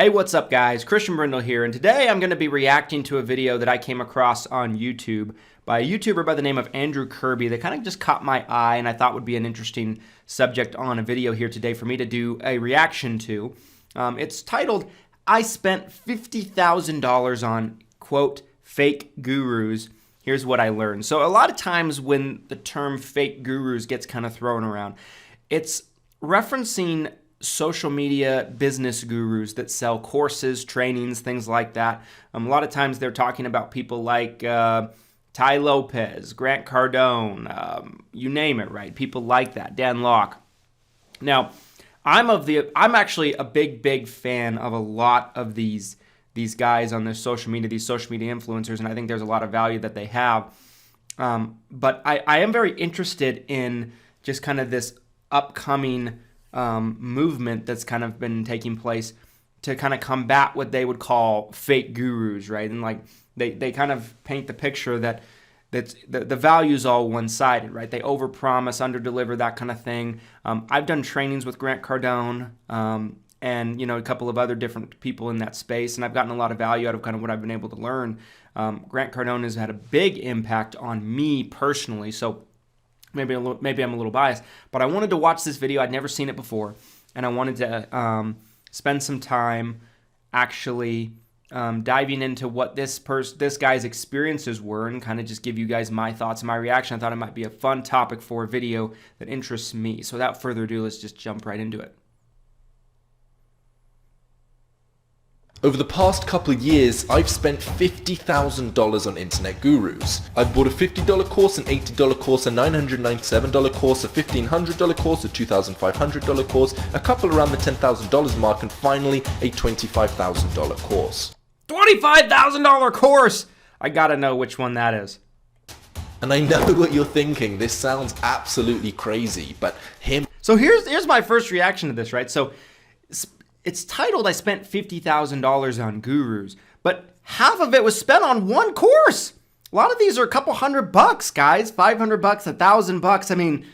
Hey, what's up guys? Christian Brindle here, and today I'm going to be reacting to a video that I came across on YouTube by a YouTuber by the name of Andrew Kirby that kind of just caught my eye and I thought would be an interesting subject on a video here today for me to do a reaction to. It's titled, I Spent $50,000 on, quote, fake gurus. Here's what I learned. So a lot of times when the term fake gurus gets kind of thrown around, it's referencing social media business gurus that sell courses, trainings, things like that. A lot of times they're talking about people like Ty Lopez, Grant Cardone, you name it, right? People like that, Dan Locke. Now, I'm actually a big fan of a lot of these guys on their social media, these social media influencers, and I think there's a lot of value that they have. But I am very interested in just kind of this upcoming movement that's kind of been taking place to kind of combat what they would call fake gurus, right? And like they kind of paint the picture that the value's all one-sided, right? They overpromise, underdeliver, that kind of thing. I've done trainings with Grant Cardone and a couple of other different people in that space, and I've gotten a lot of value out of kind of what I've been able to learn. Grant Cardone has had a big impact on me personally, so maybe I'm a little biased, but I wanted to watch this video. I'd never seen it before, and I wanted to spend some time actually diving into what this guy's experiences were and kind of just give you guys my thoughts and my reaction. I thought it might be a fun topic for a video that interests me. So without further ado, let's just jump right into it. Over the past couple of years, I've spent $50,000 on internet gurus. I've bought a $50 course, an $80 course, a $997 course, a $1,500 course, a $2,500 course, a couple around the $10,000 mark, and finally a $25,000 course. $25,000 course! I gotta know which one that is. And I know what you're thinking, this sounds absolutely crazy, but So here's my first reaction to this, right? So it's titled, I spent $50,000 on gurus, but half of it was spent on one course. A lot of these are a couple $100, guys, $500, $1,000. I mean,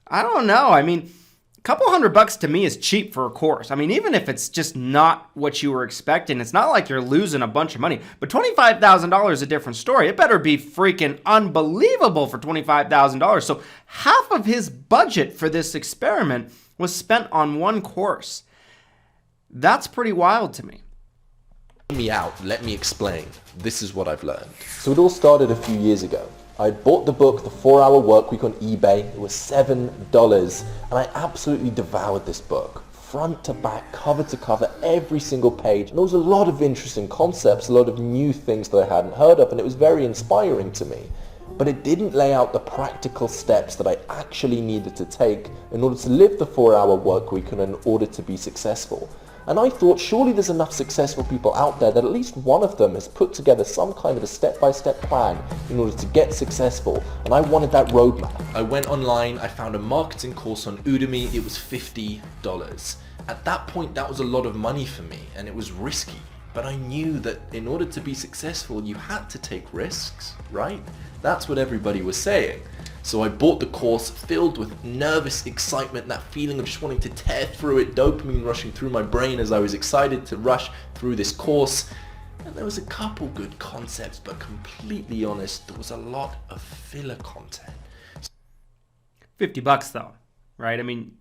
I don't know. I mean, a couple $100 to me is cheap for a course. I mean, even if it's just not what you were expecting, it's not like you're losing a bunch of money. But $25,000 is a different story. It better be freaking unbelievable for $25,000. So half of his budget for this experiment was spent on one course. That's pretty wild to me. Let me explain. This is what I've learned. So it all started a few years ago. I bought the book, The 4-Hour Workweek, on eBay. It was $7, and I absolutely devoured this book. Front to back, cover to cover, every single page. And there was a lot of interesting concepts, a lot of new things that I hadn't heard of, and it was very inspiring to me. But it didn't lay out the practical steps that I actually needed to take in order to live the 4-hour workweek and in order to be successful. And I thought, surely there's enough successful people out there that at least one of them has put together some kind of a step-by-step plan in order to get successful. And I wanted that roadmap. I went online, I found a marketing course on Udemy. It was $50. At that point, that was a lot of money for me, and it was risky. But I knew that in order to be successful, you had to take risks, right? That's what everybody was saying. So I bought the course filled with nervous excitement, that feeling of just wanting to tear through it, dopamine rushing through my brain as I was excited to rush through this course. And there was a couple good concepts, but completely honest, there was a lot of filler content. $50 though, right? I mean,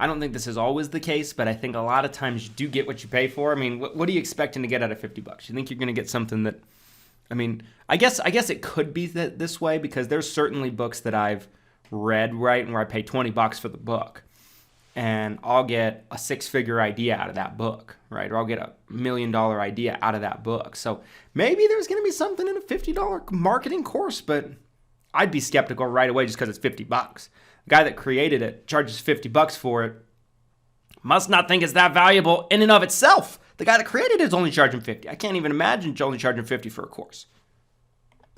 I don't think this is always the case, but I think a lot of times you do get what you pay for. I mean, what are you expecting to get out of $50? You think you're going to get something that, I mean, I guess it could be this way because there's certainly books that I've read, right, and where I pay $20 for the book, and I'll get a six-figure idea out of that book, right, or I'll get a $1 million idea out of that book. So maybe there's going to be something in a $50 marketing course, but I'd be skeptical right away just because it's $50. The guy that created it charges $50 for it. Must not think it's that valuable in and of itself. The guy that created it is only charging $50. I can't even imagine only charging $50 for a course.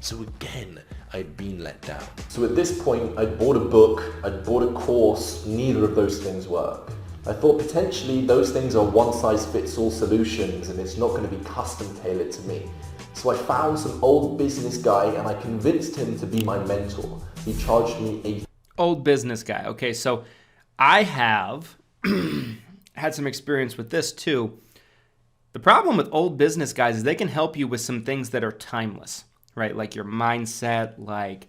So again, I'd been let down. So at this point, I'd bought a book, I'd bought a course, neither of those things work. I thought potentially those things are one-size-fits-all solutions and it's not going to be custom tailored to me. So I found some old business guy and I convinced him to be my mentor. He charged me Old business guy. Okay, so I have had some experience with this too. The problem with old business guys is they can help you with some things that are timeless, right? Like your mindset, like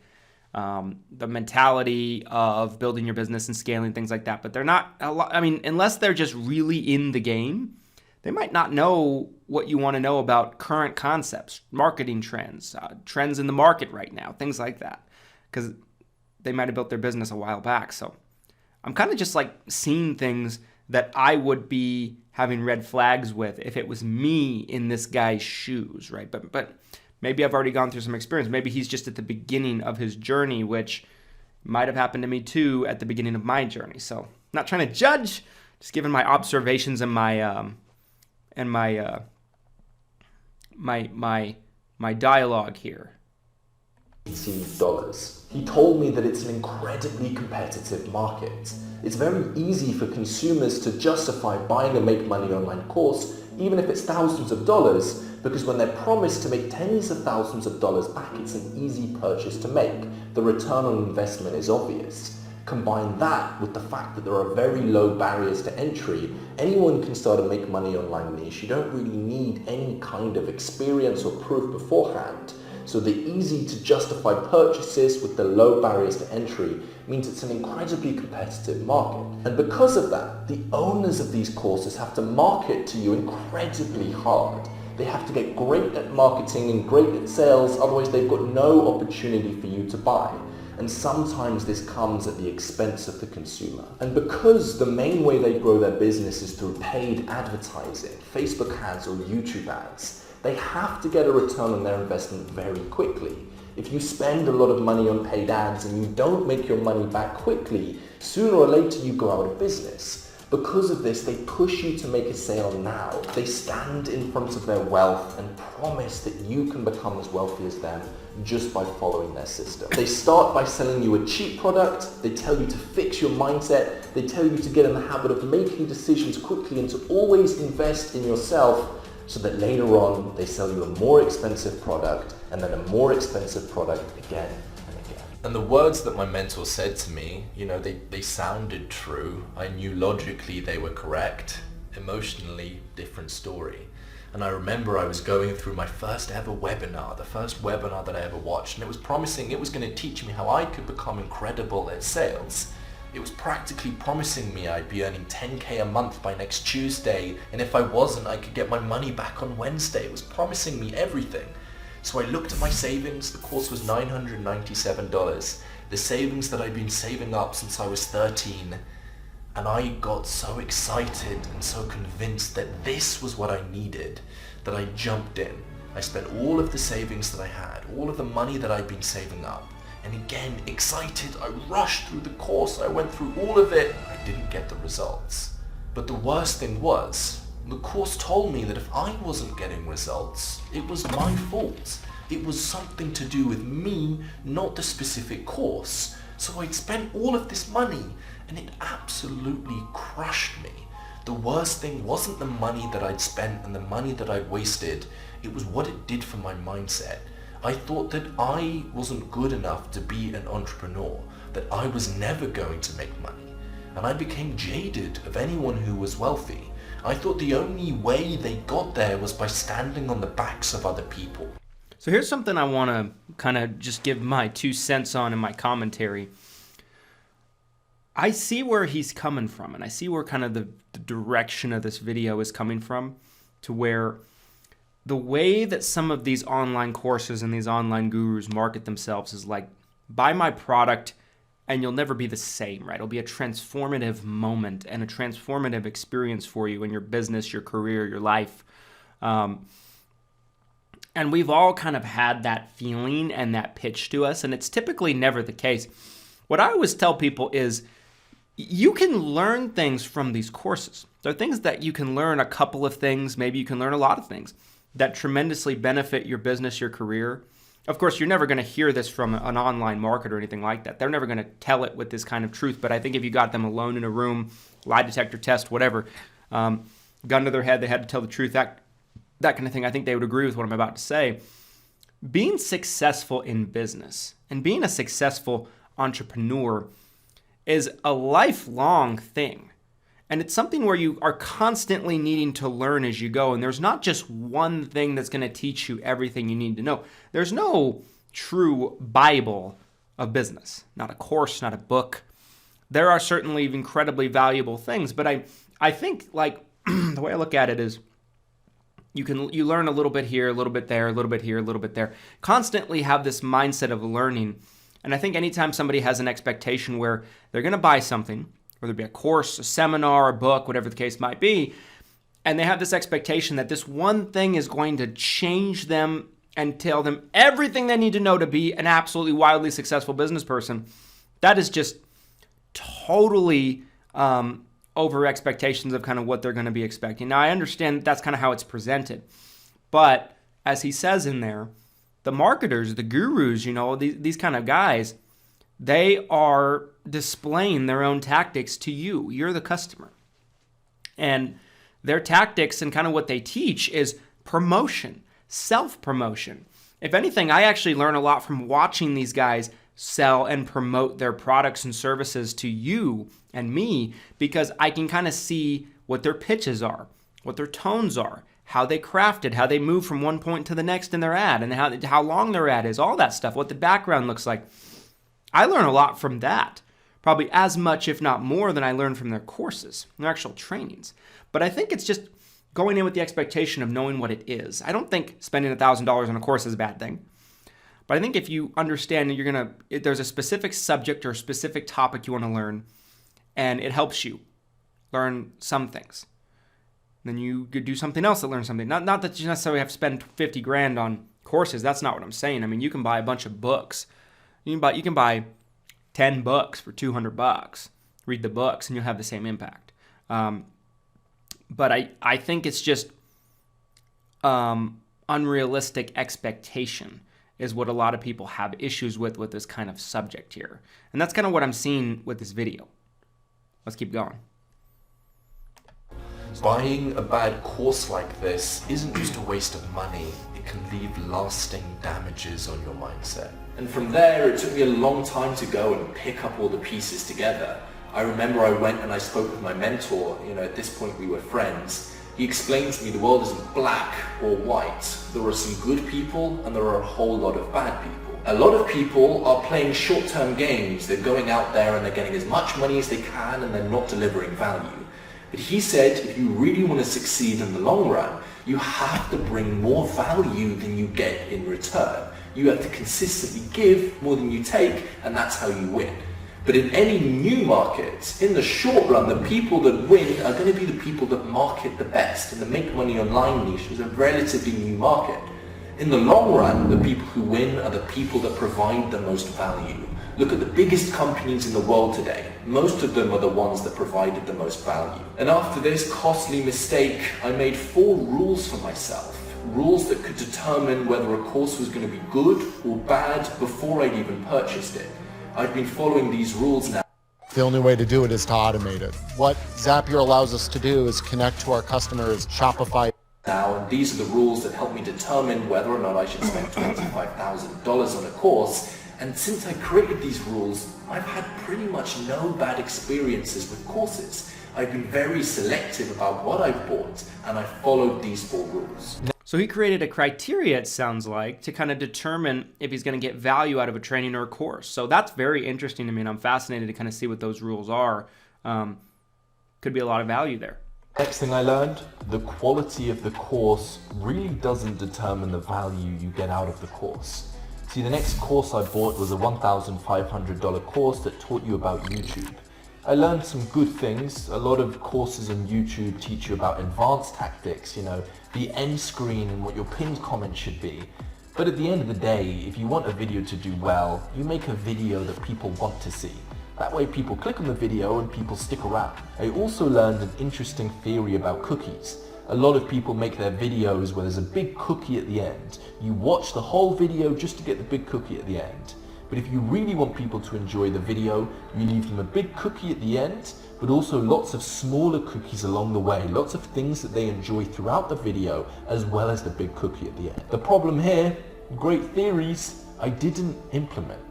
the mentality of building your business and scaling, things like that. But they're not a lot. I mean, unless they're just really in the game, they might not know what you want to know about current concepts, marketing trends, trends in the market right now, things like that, because they might have built their business a while back. So I'm kind of just like seeing things that I would be having red flags with if it was me in this guy's shoes, right? But maybe I've already gone through some experience. Maybe he's just at the beginning of his journey, which might have happened to me too at the beginning of my journey. So not trying to judge, just giving my observations and my dialogue here. $18. He told me that it's an incredibly competitive market. It's very easy for consumers to justify buying a make money online course, even if it's thousands of dollars, because when they're promised to make tens of thousands of dollars back, it's an easy purchase to make. The return on investment is obvious. Combine that with the fact that there are very low barriers to entry. Anyone can start a make money online niche. You don't really need any kind of experience or proof beforehand. So the easy to justify purchases with the low barriers to entry means it's an incredibly competitive market. And because of that, the owners of these courses have to market to you incredibly hard. They have to get great at marketing and great at sales, otherwise they've got no opportunity for you to buy. And sometimes this comes at the expense of the consumer. And because the main way they grow their business is through paid advertising, Facebook ads or YouTube ads, they have to get a return on their investment very quickly. If you spend a lot of money on paid ads and you don't make your money back quickly, sooner or later you go out of business. Because of this, they push you to make a sale now. They stand in front of their wealth and promise that you can become as wealthy as them just by following their system. They start by selling you a cheap product. They tell you to fix your mindset. They tell you to get in the habit of making decisions quickly and to always invest in yourself, so that later on they sell you a more expensive product and then a more expensive product again and again. And the words that my mentor said to me, they sounded true. I knew logically they were correct. Emotionally, different story. And I remember I was going through my first ever webinar, the first webinar that I ever watched, and it was promising it was going to teach me how I could become incredible at sales. It was practically promising me I'd be earning 10K a month by next Tuesday, and if I wasn't, I could get my money back on Wednesday. It was promising me everything. So I looked at my savings. The course was $997. The savings that I'd been saving up since I was 13. And I got so excited and so convinced that this was what I needed that I jumped in. I spent all of the savings that I had, all of the money that I'd been saving up. And again, excited, I rushed through the course, I went through all of it, I didn't get the results. But the worst thing was, the course told me that if I wasn't getting results, it was my fault. It was something to do with me, not the specific course. So I'd spent all of this money, and it absolutely crushed me. The worst thing wasn't the money that I'd spent and the money that I'd wasted, it was what it did for my mindset. I thought that I wasn't good enough to be an entrepreneur, that I was never going to make money. And I became jaded of anyone who was wealthy. I thought the only way they got there was by standing on the backs of other people. So here's something I want to kind of just give my 2 cents on in my commentary. I see where he's coming from, and I see where kind of the direction of this video is coming from, to where the way that some of these online courses and these online gurus market themselves is like, buy my product and you'll never be the same, right? It'll be a transformative moment and a transformative experience for you in your business, your career, your life. And we've all kind of had that feeling and that pitch to us, and it's typically never the case. What I always tell people is, you can learn things from these courses. There are things that you can learn, a couple of things, maybe you can learn a lot of things that tremendously benefit your business, your career. Of course, you're never going to hear this from an online marketer or anything like that. They're never going to tell it with this kind of truth. But I think if you got them alone in a room, lie detector test, whatever, gun to their head, they had to tell the truth, that kind of thing, I think they would agree with what I'm about to say. Being successful in business and being a successful entrepreneur is a lifelong thing. And it's something where you are constantly needing to learn as you go. And there's not just one thing that's going to teach you everything you need to know. There's no true Bible of business, not a course, not a book. There are certainly incredibly valuable things, but I think like the way I look at it is you learn a little bit here, a little bit there, a little bit here, a little bit there. Constantly have this mindset of learning. And I think anytime somebody has an expectation where they're going to buy something, whether it be a course, a seminar, a book, whatever the case might be, and they have this expectation that this one thing is going to change them and tell them everything they need to know to be an absolutely wildly successful business person, that is just totally over expectations of kind of what they're going to be expecting. Now, I understand that's kind of how it's presented, but as he says in there, the marketers, the gurus, these kind of guys, they are displaying their own tactics to you. You're the customer. And their tactics and kind of what they teach is promotion, self-promotion. If anything, I actually learn a lot from watching these guys sell and promote their products and services to you and me, because I can kind of see what their pitches are, what their tones are, how they craft it, how they move from one point to the next in their ad, and how long their ad is, all that stuff, what the background looks like. I learn a lot from that, probably as much, if not more, than I learn from their courses, their actual trainings. But I think it's just going in with the expectation of knowing what it is. I don't think spending $1,000 on a course is a bad thing. But I think if you understand that there's a specific subject or a specific topic you want to learn, and it helps you learn some things, then you could do something else that learns something. Not that you necessarily have to spend 50 grand on courses. That's not what I'm saying. I mean, you can buy a bunch of books. You can buy 10 books for $200. Read the books, and you'll have the same impact. But I think it's just unrealistic expectation is what a lot of people have issues with this kind of subject here. And that's kind of what I'm seeing with this video. Let's keep going. Buying a bad course like this isn't just a waste of money. It can leave lasting damages on your mindset. And from there, it took me a long time to go and pick up all the pieces together. I remember I went and I spoke with my mentor. At this point we were friends. He explained to me the world isn't black or white. There are some good people and there are a whole lot of bad people. A lot of people are playing short-term games. They're going out there and they're getting as much money as they can and they're not delivering value. But he said if you really want to succeed in the long run, you have to bring more value than you get in return. You have to consistently give more than you take, and that's how you win. But in any new market, in the short run, the people that win are going to be the people that market the best, and the make money online niche is a relatively new market. In the long run, the people who win are the people that provide the most value. Look at the biggest companies in the world today. Most of them are the ones that provided the most value. And after this costly mistake, I made 4 rules for myself. Rules that could determine whether a course was going to be good or bad before I'd even purchased it. I've been following these rules now. The only way to do it is to automate it. What Zapier allows us to do is connect to our customers' Shopify. Now, and these are the rules that help me determine whether or not I should spend $25,000 on a course. And since I created these rules, I've had pretty much no bad experiences with courses. I've been very selective about what I've bought, and I've followed these 4 rules. So he created a criteria, it sounds like, to kind of determine if he's going to get value out of a training or a course. So that's very interesting to me, and I'm fascinated to kind of see what those rules are. Could be a lot of value there. Next thing I learned, the quality of the course really doesn't determine the value you get out of the course. See, the next course I bought was a $1,500 course that taught you about YouTube. I learned some good things. A lot of courses on YouTube teach you about advanced tactics, the end screen and what your pinned comment should be. But at the end of the day, if you want a video to do well, you make a video that people want to see. That way people click on the video and people stick around. I also learned an interesting theory about cookies. A lot of people make their videos where there's a big cookie at the end. You watch the whole video just to get the big cookie at the end. But if you really want people to enjoy the video, you leave them a big cookie at the end, but also lots of smaller cookies along the way, lots of things that they enjoy throughout the video, as well as the big cookie at the end. The problem here, great theories, I didn't implement.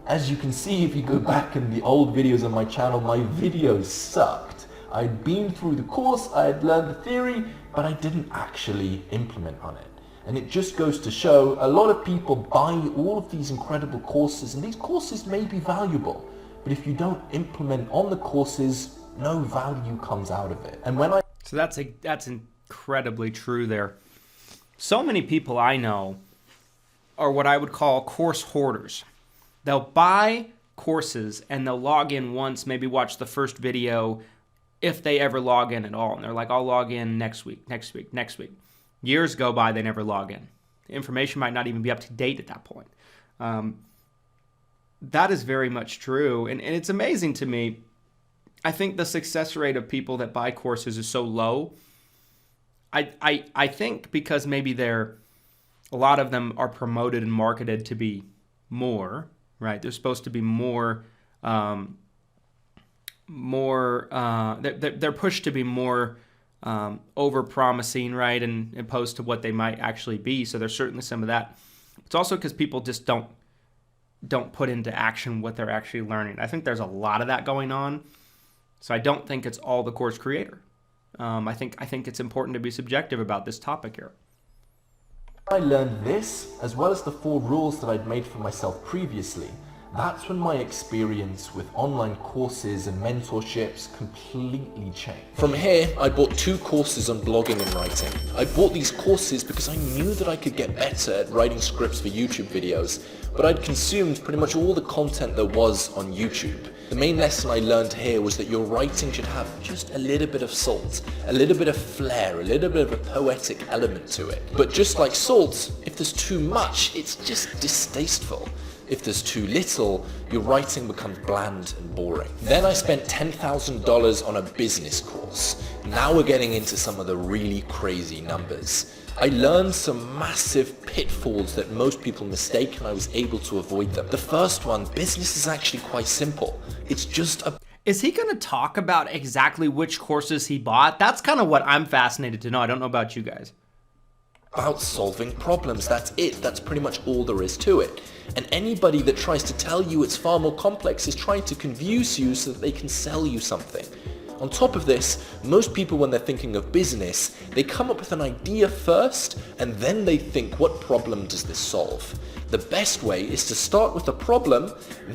As you can see, if you go back in the old videos on my channel, my videos sucked. I'd been through the course, I had learned the theory, but I didn't actually implement on it. And it just goes to show a lot of people buy all of these incredible courses, and these courses may be valuable, but if you don't implement on the courses, no value comes out of it. And So that's incredibly true there. So many people I know are what I would call course hoarders. They'll buy courses and they'll log in once, maybe watch the first video, if they ever log in at all. And they're like, I'll log in next week. Years go by, they never log in. The information might not even be up to date at that point. That is very much true. And it's amazing to me. I think the success rate of people that buy courses is so low. I think because maybe a lot of them are promoted and marketed to be more, right? They're supposed to be more, they're pushed to be more over-promising, right? And opposed to what they might actually be. So there's certainly some of that. It's also because people just don't put into action what they're actually learning. I think there's a lot of that going on. So I don't think it's all the course creator. I think it's important to be subjective about this topic here. I learned this, as well as the 4 rules that I'd made for myself previously, that's when my experience with online courses and mentorships completely changed. From here, I bought 2 courses on blogging and writing. I bought these courses because I knew that I could get better at writing scripts for YouTube videos, but I'd consumed pretty much all the content there was on YouTube. The main lesson I learned here was that your writing should have just a little bit of salt, a little bit of flair, a little bit of a poetic element to it. But just like salt, if there's too much, it's just distasteful. If there's too little, your writing becomes bland and boring. Then I spent $10,000 on a business course. Now we're getting into some of the really crazy numbers. I learned some massive pitfalls that most people mistake, and I was able to avoid them. The first one, business is actually quite simple. It's just a... Is he going to talk about exactly which courses he bought? That's kind of what I'm fascinated to know. I don't know about you guys. About solving problems. That's it. That's pretty much all there is to it. And anybody that tries to tell you it's far more complex is trying to confuse you so that they can sell you something. On top of this, most people when they're thinking of business, they come up with an idea first and then they think, what problem does this solve? The best way is to start with a problem,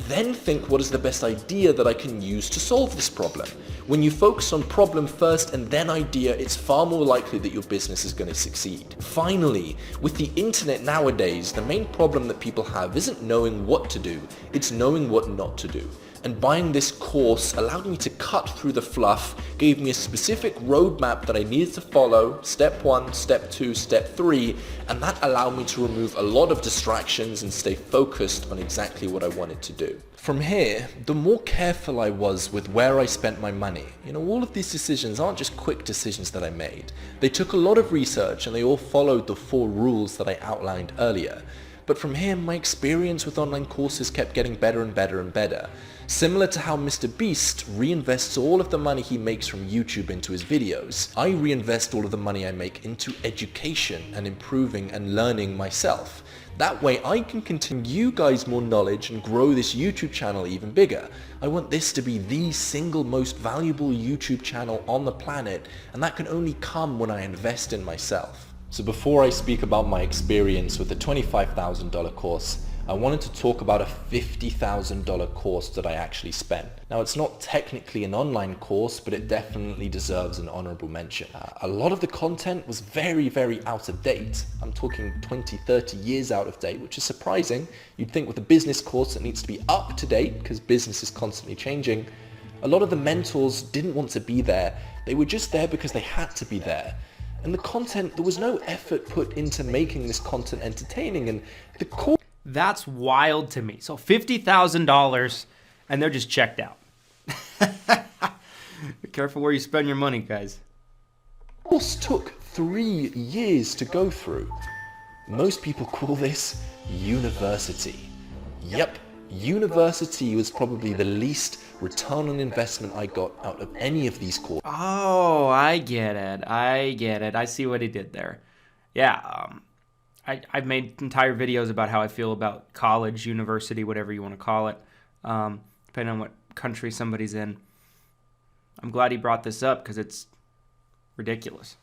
then think what is the best idea that I can use to solve this problem. When you focus on problem first and then idea, it's far more likely that your business is going to succeed. Finally, with the internet nowadays, the main problem that people have isn't knowing what to do, it's knowing what not to do. And buying this course allowed me to cut through the fluff, gave me a specific roadmap that I needed to follow, step 1, step 2, step 3, and that allowed me to remove a lot of distractions and stay focused on exactly what I wanted to do. From here, the more careful I was with where I spent my money. All of these decisions aren't just quick decisions that I made. They took a lot of research and they all followed the 4 rules that I outlined earlier. But from here, my experience with online courses kept getting better and better and better. Similar to how Mr. Beast reinvests all of the money he makes from YouTube into his videos, I reinvest all of the money I make into education and improving and learning myself. That way I can continue you guys more knowledge and grow this YouTube channel even bigger. I want this to be the single most valuable YouTube channel on the planet, and that can only come when I invest in myself. So before I speak about my experience with the $25,000 course, I wanted to talk about a $50,000 course that I actually spent. Now, it's not technically an online course, but it definitely deserves an honorable mention. A lot of the content was very, very out of date. I'm talking 20, 30 years out of date, which is surprising. You'd think with a business course it needs to be up to date because business is constantly changing. A lot of the mentors didn't want to be there. They were just there because they had to be there. And the content, there was no effort put into making this content entertaining, and the course... That's wild to me. So $50,000 and they're just checked out. Be careful where you spend your money, guys. The course took 3 years to go through. Most people call this university. Yep, university was probably the least return on investment I got out of any of these courses. Oh, I get it. I see what he did there. Yeah, I've made entire videos about how I feel about college, university, whatever you want to call it, depending on what country somebody's in. I'm glad he brought this up because it's ridiculous.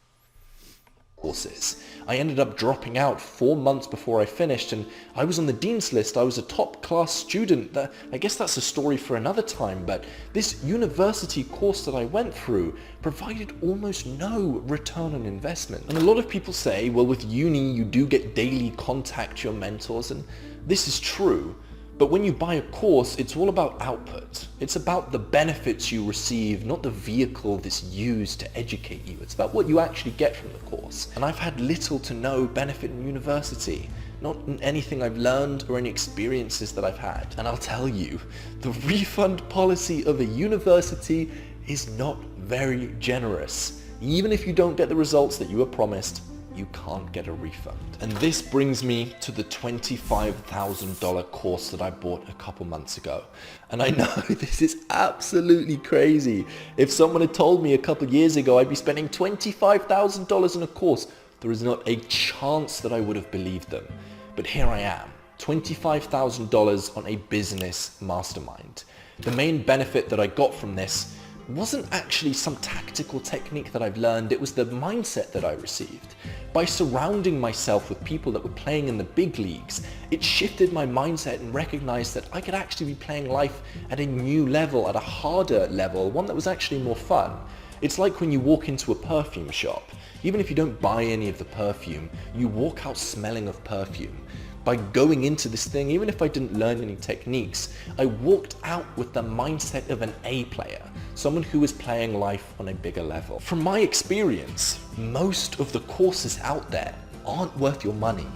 Courses. I ended up dropping out 4 months before I finished, and I was on the dean's list. I was a top class student. I guess that's a story for another time, but this university course that I went through provided almost no return on investment. And a lot of people say, well, with uni you do get daily contact to your mentors, and this is true. But when you buy a course, it's all about output. It's about the benefits you receive, not the vehicle that's used to educate you. It's about what you actually get from the course. And I've had little to no benefit in university, not in anything I've learned or any experiences that I've had. And I'll tell you, the refund policy of a university is not very generous. Even if you don't get the results that you were promised, you can't get a refund. And this brings me to the $25,000 course that I bought a couple months ago. And I know this is absolutely crazy. If someone had told me a couple years ago I'd be spending $25,000 on a course, there is not a chance that I would have believed them. But here I am, $25,000 on a business mastermind. The main benefit that I got from this wasn't actually some tactical technique that I've learned, it was the mindset that I received. By surrounding myself with people that were playing in the big leagues, it shifted my mindset and recognized that I could actually be playing life at a new level, at a harder level, one that was actually more fun. It's like when you walk into a perfume shop. Even if you don't buy any of the perfume, you walk out smelling of perfume. By going into this thing, even if I didn't learn any techniques, I walked out with the mindset of an A player, someone who is playing life on a bigger level. From my experience, most of the courses out there aren't worth your money.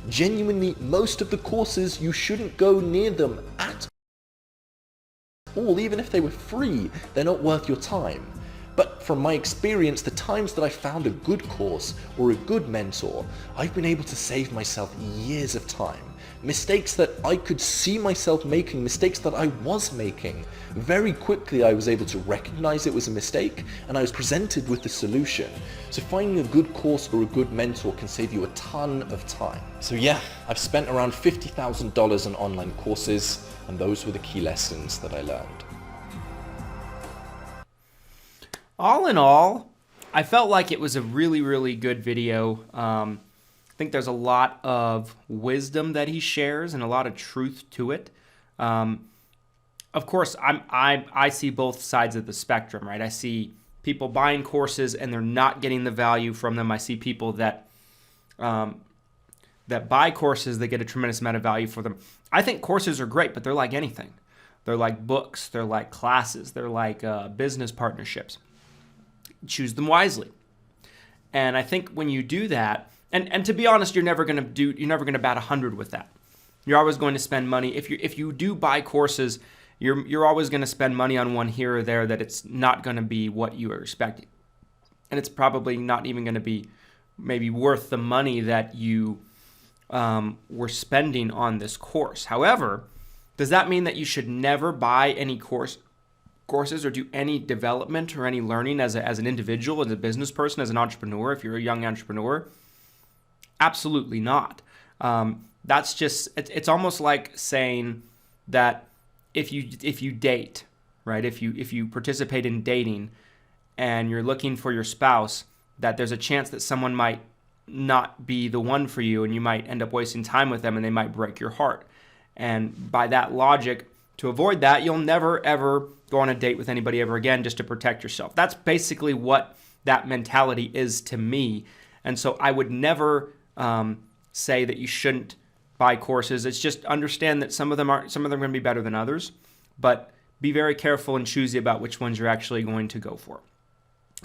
Genuinely, most of the courses, you shouldn't go near them at all. Even if they were free, they're not worth your time. But from my experience, the times that I found a good course or a good mentor, I've been able to save myself years of time. Mistakes that I could see myself making, mistakes that I was making. Very quickly I was able to recognize it was a mistake and I was presented with the solution. So finding a good course or a good mentor can save you a ton of time. So yeah, I've spent around $50,000 on online courses, and those were the key lessons that I learned. All in all, I felt like it was a really, really good video. I think there's a lot of wisdom that he shares and a lot of truth to it. Of course, I see both sides of the spectrum, right? I see people buying courses and they're not getting the value from them. I see people that buy courses that get a tremendous amount of value for them. I think courses are great, but they're like anything. They're like books. They're like classes. They're like business partnerships. Choose them wisely. And I think when you do that, and to be honest, you're never going to bat 100 with that. You're always going to spend money. If you do buy courses, you're always going to spend money on one here or there that it's not going to be what you are expecting. And it's probably not even going to be maybe worth the money that you were spending on this course. However, does that mean that you should never buy any courses or do any development or any learning as an individual, as a business person, as an entrepreneur, if you're a young entrepreneur? Absolutely not. That's just, it's almost like saying that if you date, right? If you participate in dating and you're looking for your spouse, that there's a chance that someone might not be the one for you and you might end up wasting time with them and they might break your heart. And by that logic, to avoid that, you'll never ever go on a date with anybody ever again just to protect yourself. That's basically what that mentality is to me. And so I would never say that you shouldn't buy courses. It's just understand that some of them are going to be better than others, but be very careful and choosy about which ones you're actually going to go for.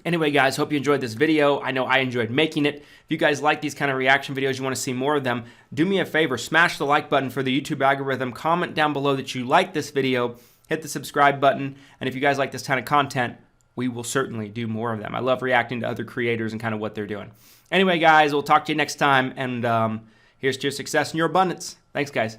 Anyway, guys, hope you enjoyed this video. I know I enjoyed making it. If you guys like these kind of reaction videos, you want to see more of them, do me a favor, smash the like button for the YouTube algorithm, comment down below that you like this video, hit the subscribe button, and if you guys like this kind of content, we will certainly do more of them. I love reacting to other creators and kind of what they're doing. Anyway, guys, we'll talk to you next time, and here's to your success and your abundance. Thanks, guys.